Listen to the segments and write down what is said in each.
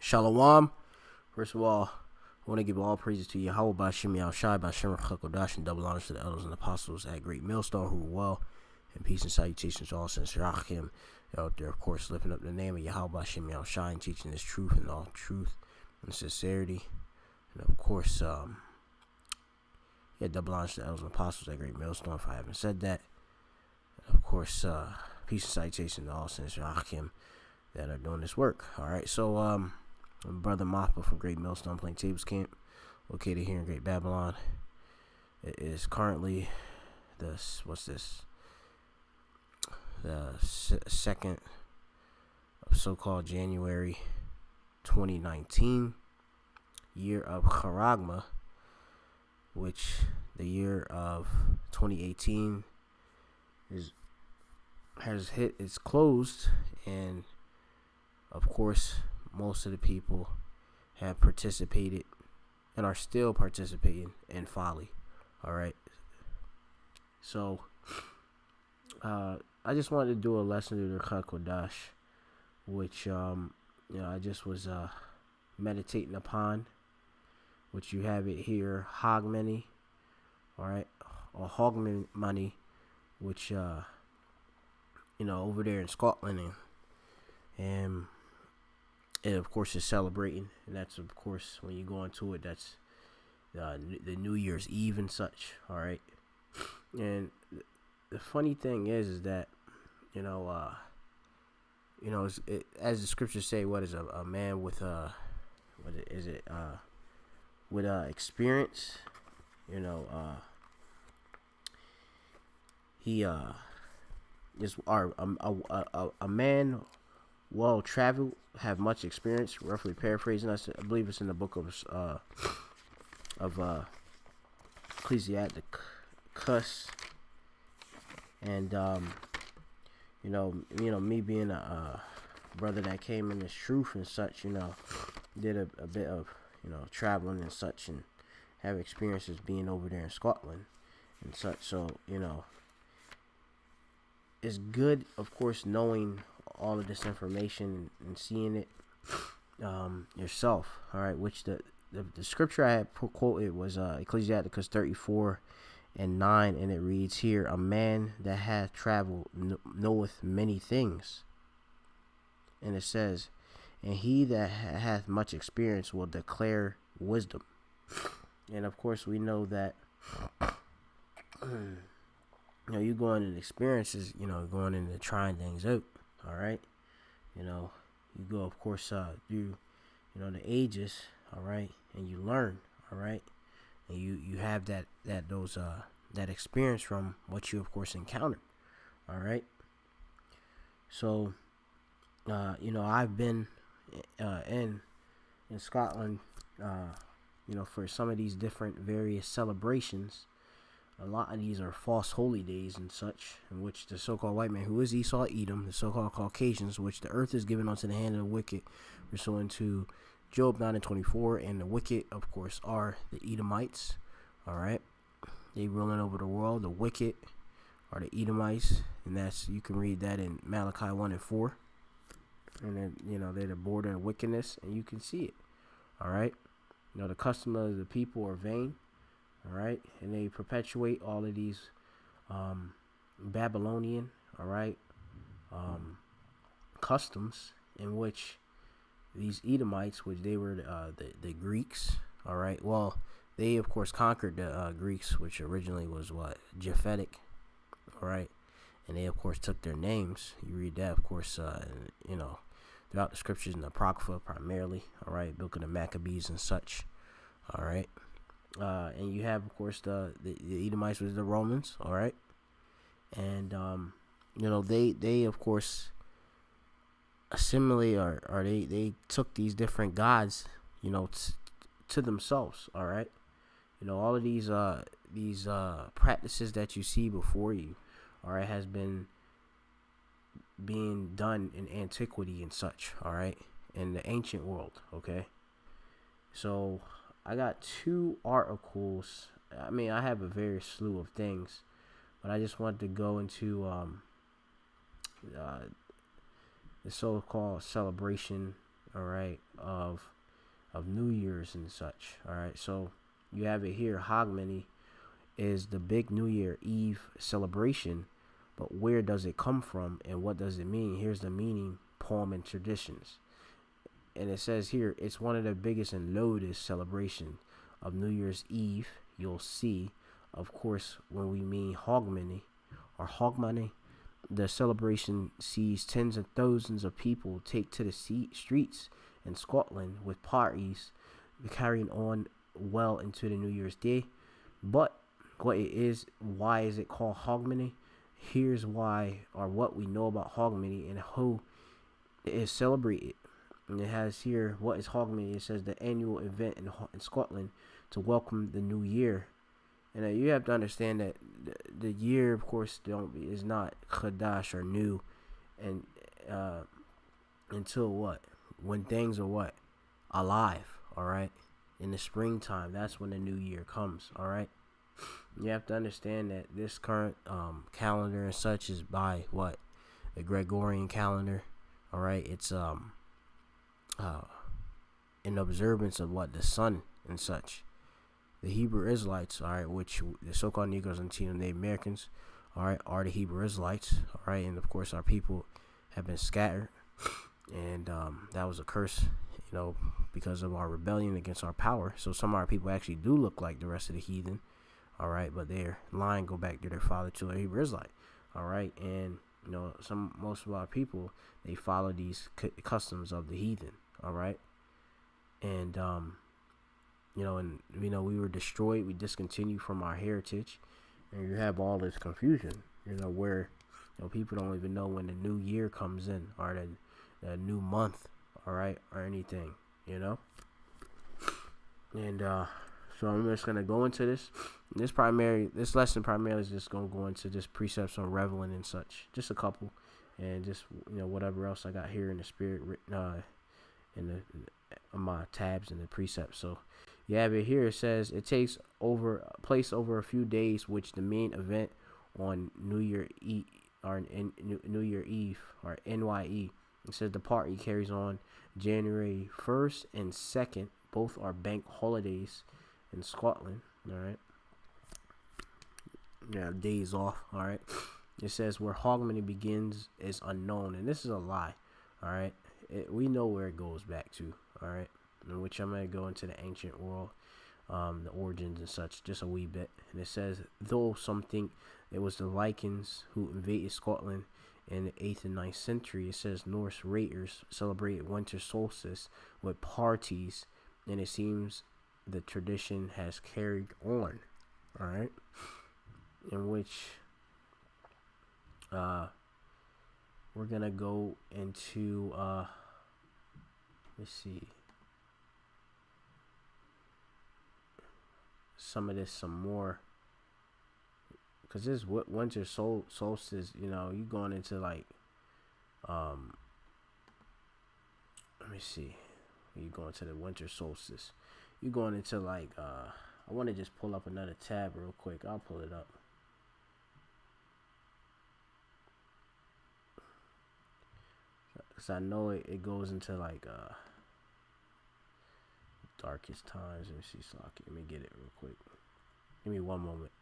Shalom. First of all, I want to give all praises to Yahweh Bashim Yahushai Bashim Chakodash, and double honors to the elders and apostles at Great Millstone who were well, and peace and salutations to all since Rachim out there, of course, lifting up the name of Yahweh Bashim Yahushai and teaching His truth and all truth and sincerity. And of course, double honors to the elders and apostles at Great Millstone if I haven't said that. And of course, peace and salutations to all since Rachim that are doing this work. Alright, so Brother Mappa from Great Millstone Plaintables Camp, located here in Great Babylon. It is currently the second of so-called January 2019, year of Charagma, which the year of 2018 has hit its closed, and of course most of the people have participated and are still participating in folly. All right, so I just wanted to do a lesson to the Chakodash, which I just was meditating upon, which you have it here, Hogmany, all right, or Hogmany, which over there in Scotland, and it of course is celebrating, and that's of course when you go into it, that's the New Year's Eve and such. All right, and the funny thing is that as the scriptures say, what is a man with with experience, he is a man well traveled, have much experience, roughly paraphrasing. I believe it's in the book of Ecclesiasticus, and me being a brother that came in this truth and such, did a bit of traveling and such, and have experiences being over there in Scotland and such. So it's good, of course, knowing all of this information and seeing it yourself. All right, which the scripture I had quoted was Ecclesiasticus 34:9, and it reads here, "A man that hath traveled knoweth many things," and it says, "And he that hath much experience will declare wisdom." And of course, we know that you going into experiences, going into trying things out. All right, you go, of course, through the ages. All right, and you learn. All right, and you have that experience from what you of course encountered. All right, so I've been in Scotland for some of these different various celebrations. A lot of these are false holy days and such, in which the so-called white man, who is Esau Edom, the so-called Caucasians, which the earth is given unto the hand of the wicked, pursuant to Job 9:24, and the wicked, of course, are the Edomites. All right, they ruling over the world. The wicked are the Edomites, and you can read that in Malachi 1:4, and then they're the border of wickedness, and you can see it. All right, the custom of the people are vain. All right, and they perpetuate all of these Babylonian, all right, customs, in which these Edomites, which they were the Greeks, all right, well, they of course conquered the Greeks, which originally was Japhetic, all right, and they of course took their names. You read that, of course, throughout the scriptures in the Apocrypha primarily, all right, Book of the Maccabees and such, all right. And you have, of course, the Edomites was the Romans, all right, and they of course assimilated, or they took these different gods, to themselves, all right. All of these practices that you see before you, all right, has been being done in antiquity and such, all right, in the ancient world, okay. So I got 2 articles. I mean, I have a very slew of things, but I just wanted to go into the so-called celebration all right, of New Year's and such. All right, so you have it here. Hogmany is the big New Year Eve celebration, but where does it come from and what does it mean? Here's the meaning, poem, and traditions. And it says here, it's one of the biggest and loudest celebration of New Year's Eve. You'll see, of course, when we mean Hogmany or Hogmany, the celebration sees tens of thousands of people take to the streets in Scotland with parties carrying on well into the New Year's Day. But what it is, why is it called Hogmany? Here's why, or what we know about Hogmany and how it is celebrated. And it has here, what is Hogmany? It says the annual event in Scotland to welcome the new year. And you have to understand that the year, of course, is not Chadash or new, and until what? When things are what? Alive, all right? In the springtime, that's when the new year comes, all right? You have to understand that this current calendar and such is by what? The Gregorian calendar, all right? It's in observance of what? The sun and such. The Hebrew Israelites, all right, which the so-called Negroes and Latino Native Americans, all right, are the Hebrew Israelites, all right, and of course our people have been scattered, and that was a curse, because of our rebellion against our power. So some of our people actually do look like the rest of the heathen, all right, but their line go back to their father, to a Hebrew Israelite, all right, and most of our people, they follow these customs of the heathen, all right, and we were destroyed, we discontinued from our heritage, and you have all this confusion, where people don't even know when the new year comes in, or the new month, all right, or anything, and so I'm just gonna go into this. This lesson primarily is just gonna go into just precepts on reveling and such, just a couple, and just whatever else I got here in the spirit written in my tabs and the precepts. So you have it here. It says it takes place over a few days, which the main event on New Year Eve or New Year Eve or NYE. It says the party carries on January 1st and 2nd. Both are bank holidays in Scotland. All right. Yeah, days off. All right. It says where Hogmany begins is unknown, and this is a lie. All right. We know where it goes back to. All right. In which I'm going to go into the ancient world, the origins and such, just a wee bit. And it says, though some think it was the Vikings who invaded Scotland in the 8th and 9th century, it says Norse raiders celebrated winter solstice with parties, and it seems the tradition has carried on, all right, in which we're going to go into, let's see, some of this some more, because this winter solstice, you going into like let me see, you going to the winter solstice, you going into like I want to just pull up another tab real quick. I'll pull it up. Because I know it goes into like darkest times. Let me see, Slocky. Let me get it real quick. Give me one moment.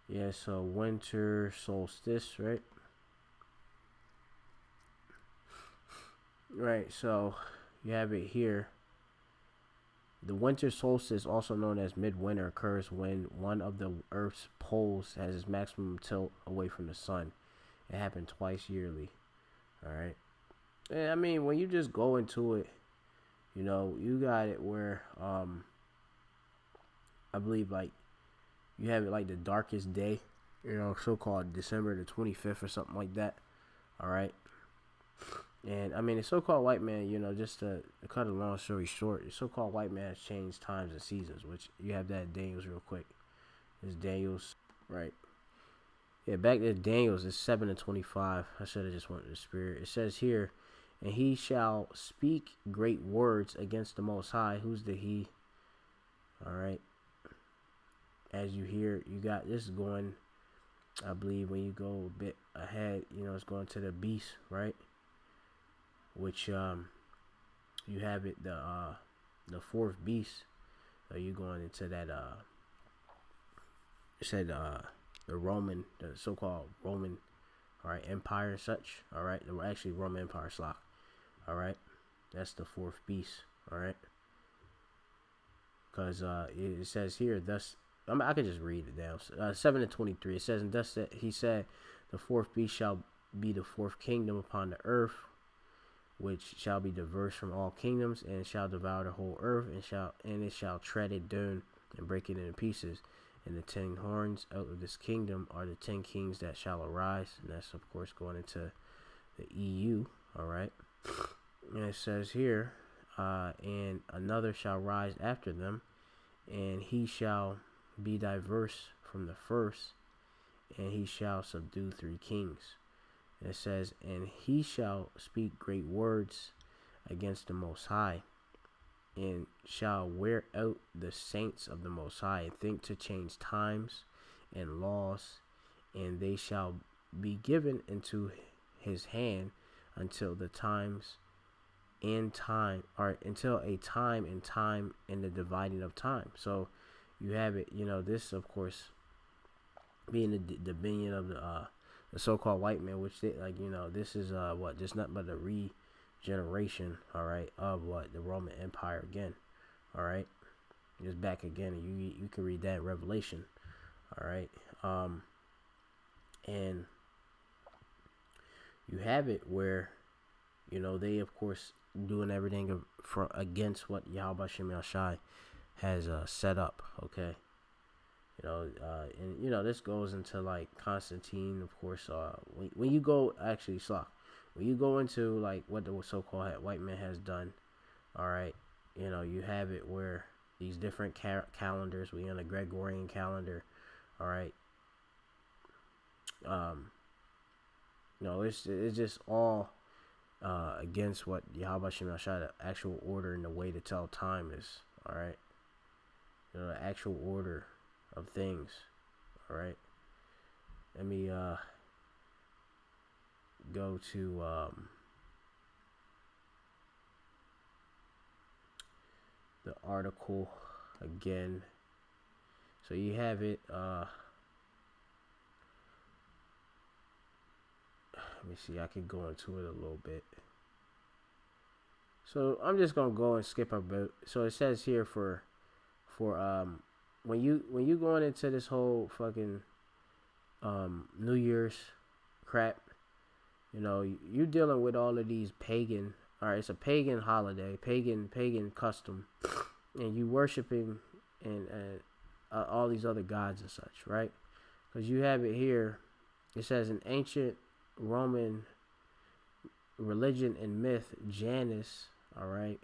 Yeah, so winter solstice, right? Right, so you have it here. The winter solstice, also known as midwinter, occurs when one of the Earth's poles has its maximum tilt away from the sun. It happens twice yearly. All right. And I mean, when you just go into it, you got it where I believe like you have it like the darkest day, so-called December the 25th or something like that. All right. And I mean, the so-called white man, just to cut a long story short, the so-called white man has changed times and seasons, which you have that in Daniels real quick. It's Daniels, right? Yeah, back to Daniels, it's 7:25. I should have just went to the spirit. It says here, and he shall speak great words against the Most High. Who's the he? All right. As you hear, you got this going. I believe when you go a bit ahead, it's going to the beast, right? Which you have it the fourth beast. So you going into that it said the so-called Roman, all right, empire and such, all right, actually Roman Empire Slock, all right, that's the fourth beast, all right, because it says here, thus, I could just read it down. 7:23, it says, and thus he said, the fourth beast shall be the fourth kingdom upon the earth, which shall be diverse from all kingdoms, and shall devour the whole earth, and it shall tread it down and break it into pieces. And the 10 horns out of this kingdom are the 10 kings that shall arise. And that's, of course, going into the EU. All right. And it says here, and another shall rise after them, and he shall be diverse from the first, and he shall subdue 3 kings. And it says, and he shall speak great words against the Most High, and shall wear out the saints of the Most High, and think to change times and laws, and they shall be given into his hand until the times and time, or until a time and the dividing of time. So you have it, this, of course, being the dominion of the so-called white man, which they, this is just nothing but a regeneration, all right, of the Roman Empire again, all right, just back again, and you can read that in Revelation, all right, and you have it where, they, of course, doing everything against what Yahweh Shem Yahshai has set up, okay. And this goes into like Constantine, of course. When you go, actually, when you go into like what the so-called white man has done, all right, you have it where these different calendars. We on a Gregorian calendar, all right. It's just all against what Yahweh Shem Yahshai, the actual order and the way to tell time is, all right. The actual order of things, all right. Let me go to the article again. So you have it. Let me see. I can go into it a little bit. So I'm just gonna go and skip a bit. So it says here for when you going into this whole fucking New Year's crap, you're dealing with all of these pagan. All right, it's a pagan holiday, pagan custom, and you worshiping and all these other gods and such, right? Because you have it here. It says in ancient Roman religion and myth, Janus, all right,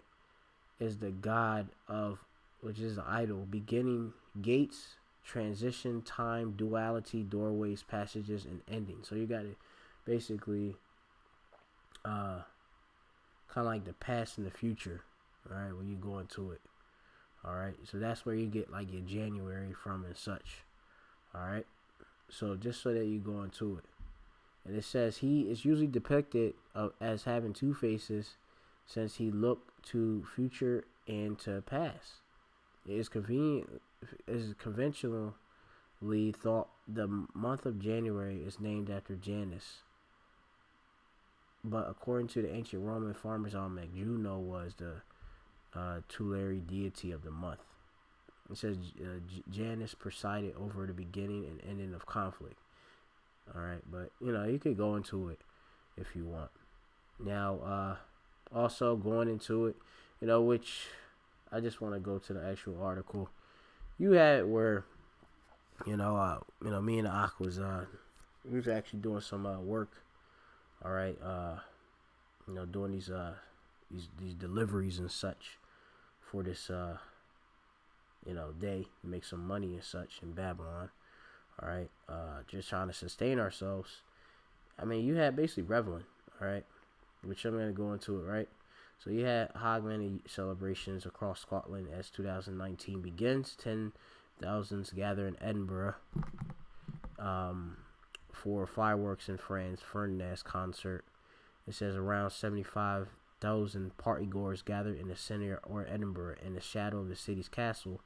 is the god of, which is the idol, beginning, gates, transition, time, duality, doorways, passages, and endings. So you got it basically kind of like the past and the future, all right, when you go into it, all right. So that's where you get like your January from and such, all right. So just so that you go into it. And it says he is usually depicted as having 2 faces, since he looked to future and to past. It is conventionally thought the month of January is named after Janus. But according to the ancient Roman farmer's almanac, Juno was the tutelary deity of the month. It says Janus presided over the beginning and ending of conflict. All right, but you could go into it if you want. Now, also going into it, which I just want to go to the actual article. You had where, me and the Ak was we was actually doing some work. All right, doing these deliveries and such for this day to make some money and such in Babylon. All right, just trying to sustain ourselves. I mean, you had basically Revelling, all right, which I'm gonna go into it, right. So you had Hogmany celebrations across Scotland as 2019 begins. 10,000s gather in Edinburgh. for fireworks in France Furnace concert. It says around 75,000 partygoers gathered in the center or Edinburgh in the shadow of the city's castle,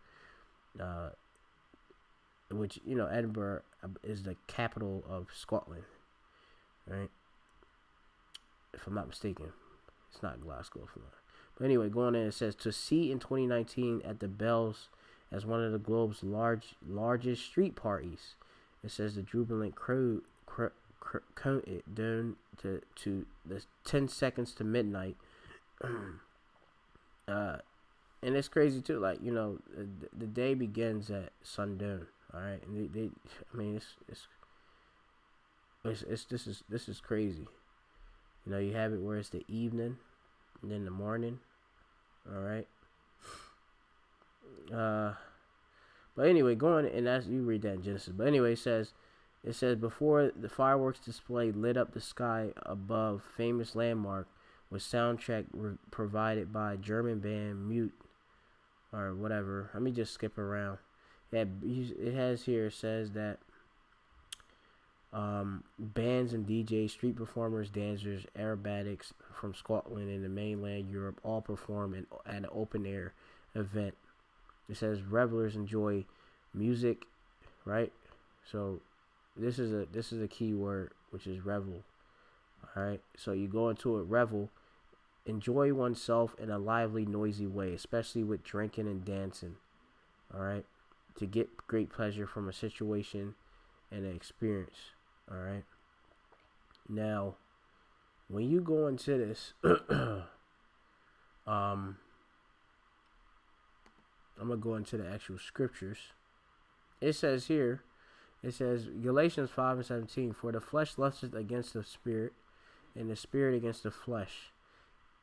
which, you know, Edinburgh is the capital of Scotland, right? If I'm not mistaken, it's not Glasgow. If I'm not. But anyway, going in, it says to see in 2019 at the Bells as one of the globe's largest street parties. It says the jubilant crowd counted down to the 10 seconds to midnight. And it's crazy too. Like, you know, the day begins at sundown. All right, and they I mean, this is crazy. You know, you have it where it's the evening and then the morning. All right. But anyway, going, and that's, you read that in Genesis. But anyway, it says before the fireworks display lit up the sky above famous landmark with soundtrack provided by German band Mute or whatever. Let me just skip around. It has here, it says that bands and DJs, street performers, dancers, aerobatics from Scotland and the mainland Europe all perform at an open air event. It says revelers enjoy music, right? So this is a key word, which is revel. All right. So you go into it, revel, enjoy oneself in a lively, noisy way, especially with drinking and dancing. All right. To get great pleasure from a situation and an experience. All right. Now, when you go into this, I'm going to go into the actual scriptures. It says here, Galatians 5:17, for the flesh lusteth against the spirit, and the spirit against the flesh.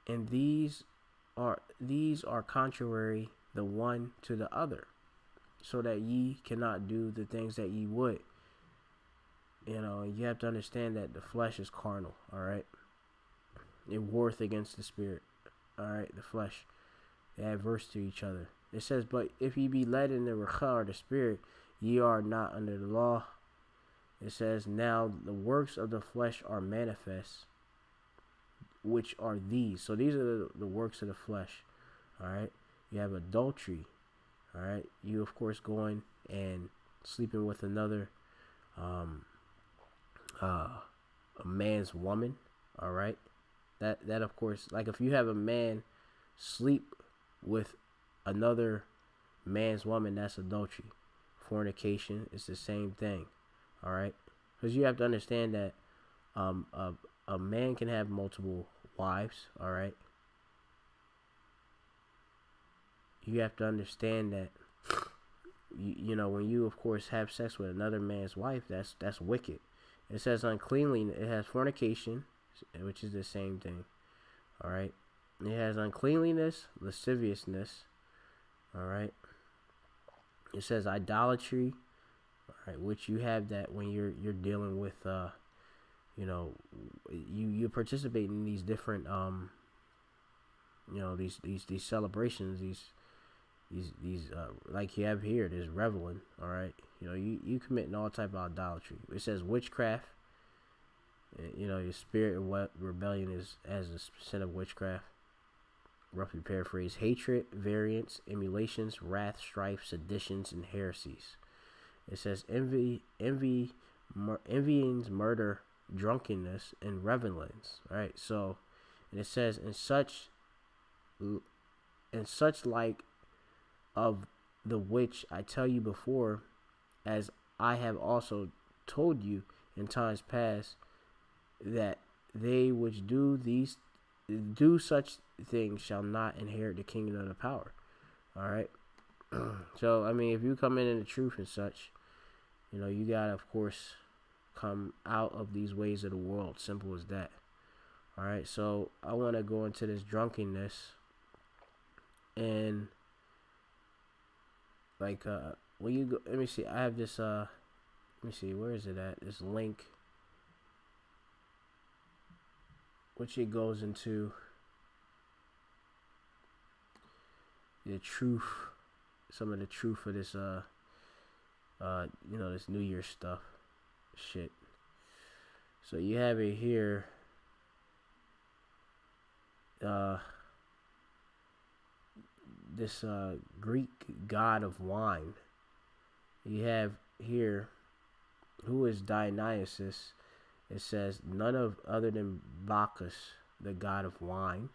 And these are contrary the one to the other, so that ye cannot do the things that ye would. You know, you have to understand that the flesh is carnal, all right? It warreth against the spirit, all right? The flesh, they're adverse to each other. It says, but if ye be led in the Ruach or the spirit, ye are not under the law. It says, now the works of the flesh are manifest, which are these. So these are the works of the flesh, all right? You have adultery, all right? You, of course, going and sleeping with another a man's woman, all right? That of course, like if you have a man sleep with another man's woman, that's adultery. Fornication is the same thing, all right? Because you have to understand that a man can have multiple wives, all right? You have to understand that you know, when you, of course, have sex with another man's wife, that's wicked. It says uncleanliness. It has fornication, which is the same thing. All right. It has uncleanliness, lasciviousness. All right. It says idolatry. All right, which you have that when you're dealing with you know, you participate in these different you know, these celebrations, these like you have here, there's reveling, all right? You know, you committing all type of idolatry. It says witchcraft. You know, your spirit of rebellion is as a sin of witchcraft. Roughly paraphrase: hatred, variance, emulations, wrath, strife, seditions, and heresies. It says envyings, murder, drunkenness, and revellings. Right. So, and it says in such like of the which I tell you before, as I have also told you in times past, that they which do such things shall not inherit the kingdom of the power. All right. So I mean, if you come in the truth and such, you know, you gotta, of course, come out of these ways of the world. Simple as that. All right. So I want to go into this drunkenness, and like when you go, let me see. I have this. Let me see. Where is it at? This link, which it goes into the truth, some of the truth of this you know, this New Year stuff, shit. So you have it here. This Greek god of wine. You have here, who is Dionysus? It says none of other than Bacchus, the god of wine.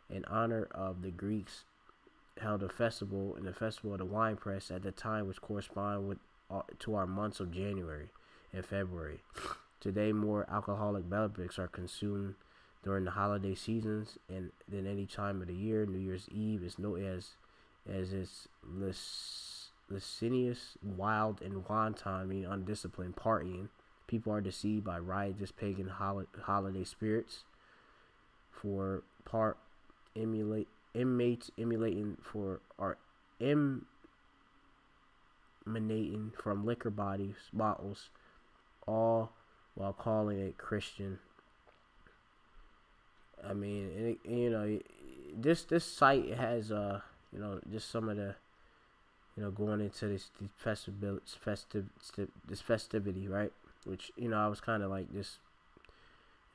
In honor of the Greeks, held a festival, in the festival of the wine press at the time, which correspond with to our months of January and February. Today, more alcoholic beverages are consumed during the holiday seasons and than any time of the year. New Year's Eve is known as its licentious, wild, and wanton, meaning undisciplined partying. People are deceived by riotous pagan holiday spirits for part inmates emulating for are emanating from liquor bottles, all while calling it Christian. I mean, this site has just some of the going into this festivity, right? Which I was kind of like just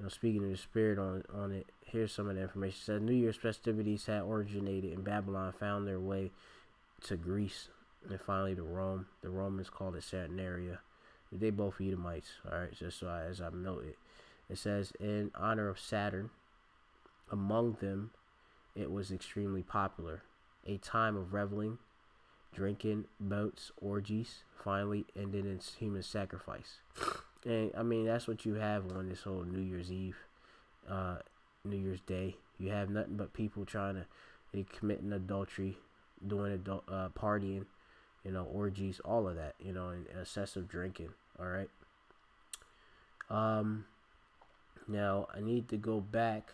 speaking to the spirit on it. Here's some of the information. It says New Year's festivities had originated in Babylon, found their way to Greece, and finally to Rome. The Romans called it Saturnalia. They both Edomites. All right, just so as I've noted, it says in honor of Saturn. Among them, it was extremely popular. A time of reveling, drinking, boats, orgies, finally ended in human sacrifice. And I mean, that's what you have on this whole New Year's Eve, New Year's Day. You have nothing but people trying to committing adultery, doing partying, orgies, all of that, and excessive drinking. All right. Now I need to go back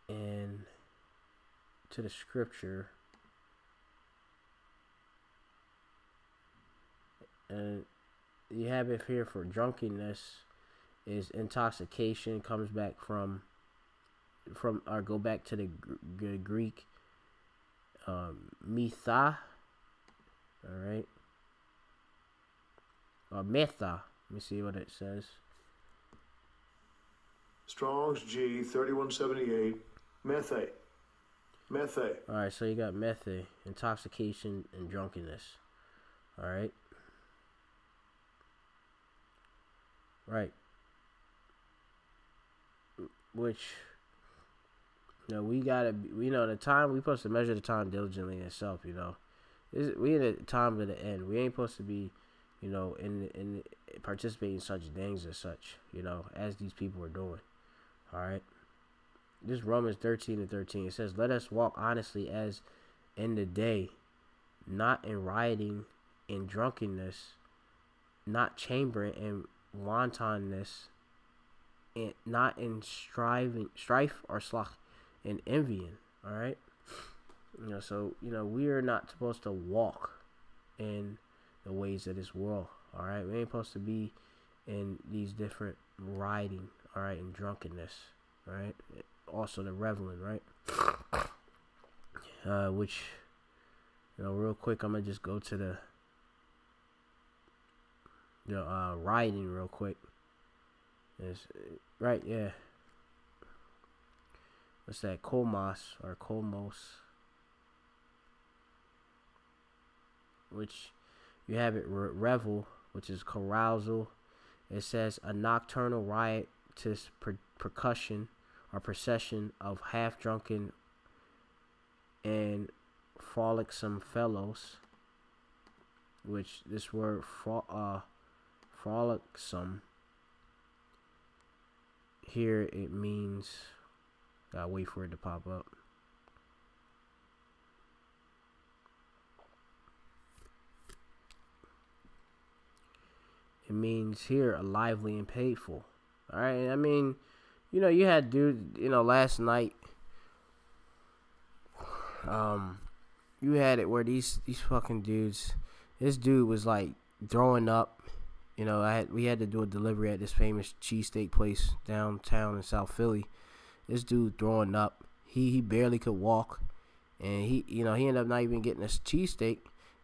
and to the scripture, and you have it here for drunkenness is intoxication, comes back from or go back to the Greek metha, all right, or metha. Let me see what it says. Strong's G 3178 methe. All right, so you got methe, intoxication and drunkenness. All right. Right. Which, we gotta, the time, we supposed to measure the time diligently in itself, we in the time of the end. We ain't supposed to be, in participating in such things as such, as these people are doing. All right. This Romans 13:13, it says, let us walk honestly as in the day, not in rioting, in drunkenness, not chambering and wantonness, and not in strife or sloth and envying. All right. So we are not supposed to walk in the ways of this world. All right. We ain't supposed to be in these different rioting. All right, and drunkenness. All right. Also the reveling, right? Which real quick, I'm gonna just go to the rioting real quick. Is right, yeah. What's that? Kolmos or Kolmos, which you have it revel, which is carousal. It says a nocturnal riotous percussion or procession of half-drunken and frolicsome fellows, which this word frolicsome here, it means, gotta wait for it to pop up. It means here lively and painful. All right, I mean, you had dude, last night, you had it where these fucking dudes, this dude was like throwing up. We had to do a delivery at this famous cheesesteak place downtown in South Philly. This dude throwing up. He barely could walk, and he ended up not even getting a cheesesteak.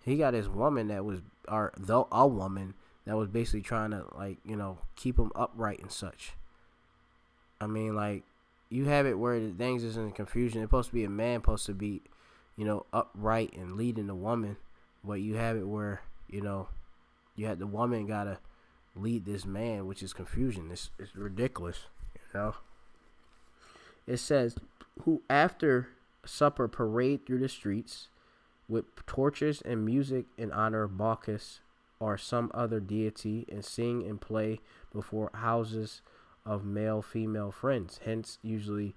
He got his woman that was, a woman that was basically trying to, like, you know, keep them upright and such. I mean, like, you have it where the things is in confusion. It's supposed to be a man supposed to be, you know, upright and leading the woman, but you have it where, you know, you had the woman gotta lead this man, which is confusion. It's ridiculous, you know. It says, who after supper parade through the streets with torches and music in honor of Bacchus or some other deity, and sing and play before houses of male female friends. Hence, usually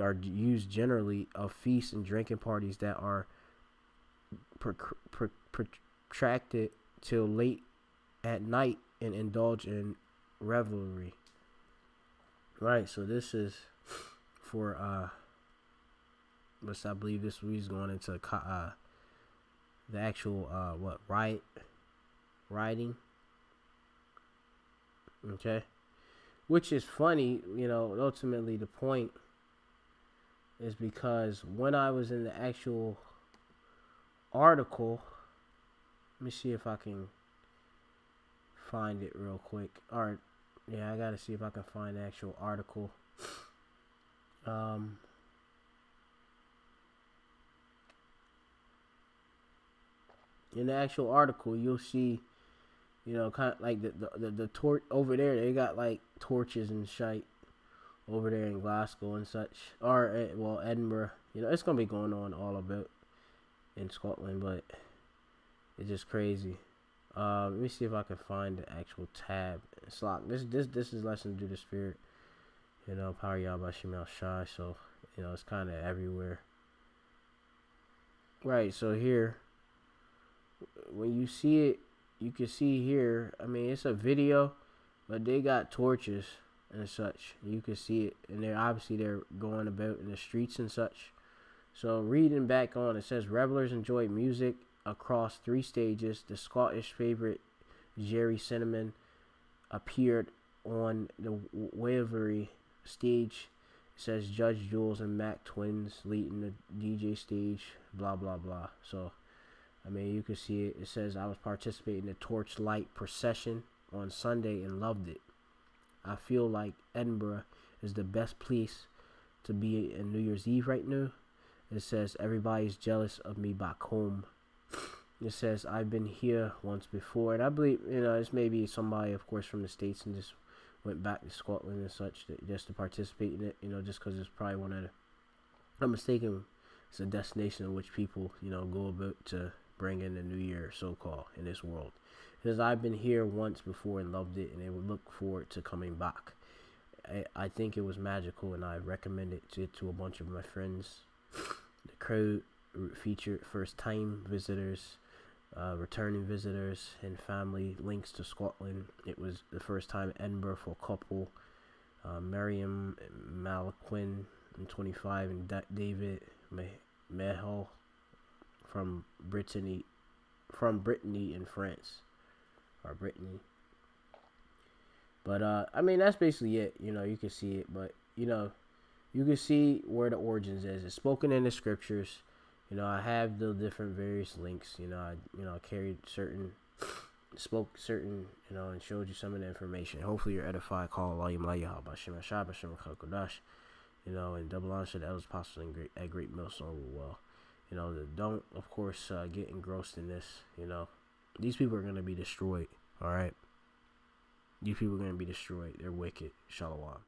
are used generally of feasts and drinking parties that are protracted till late at night and indulge in revelry. Right, so this is for I believe this week's going into the actual rioting. Okay, which is funny, you know. Ultimately, the point is because when I was in the actual article, let me see if I can find it real quick. Or yeah, I gotta see if I can find the actual article. In the actual article, you'll see, you know, kind of like the torch over there. They got like torches and shite over there in Glasgow and such, or well, Edinburgh. You know, it's gonna be going on all about in Scotland, but it's just crazy. Let me see if I can find the actual tab. It's locked. This is lesson to the spirit. You know, power y'all by Shemel Shai. So, you know, it's kind of everywhere. Right. So here, when you see it, you can see here. I mean, it's a video, but they got torches and such. You can see it, and they're going about in the streets and such. So reading back on, it says revelers enjoy music across 3 stages. The Scottish favorite Jerry Cinnamon appeared on the Waverley stage. It says Judge Jules and Mac Twins leading the DJ stage. Blah blah blah. So I mean, you can see it. It says I was participating in the torchlight procession on Sunday and loved it. I feel like Edinburgh is the best place to be in New Year's Eve right now. It says everybody's jealous of me back home. It says I've been here once before, and I believe, you know, it's maybe somebody, of course, from the States and just went back to Scotland and such just to participate in it, you know, just because it's probably one of the, I'm mistaken, it's a destination in which people, you know, go about to bring in the new year, so-called, in this world. It says I've been here once before and loved it, and they would look forward to coming back. I think it was magical, and I recommended it to a bunch of my friends. The crowd featured first-time visitors, returning visitors, and family links to Scotland. It was the first time in Edinburgh for a couple, Miriam Malaquin, 25, and David Mehal from Brittany in France, or Brittany. But I mean, that's basically it. You know, you can see it, but you know, you can see where the origins is. It's spoken in the scriptures. You know, I have the different various links. You know, I carried certain, spoke certain, you know, and showed you some of the information. Hopefully, you're edified. Call Allah Yahweh Bashem Ashab Bashem Kodash. You know, and double honor to the elders, apostles, and at Great Millstone. Well, you know, don't, of course, get engrossed in this. You know, these people are gonna be destroyed. All right, these people are gonna be destroyed. They're wicked. Shalom.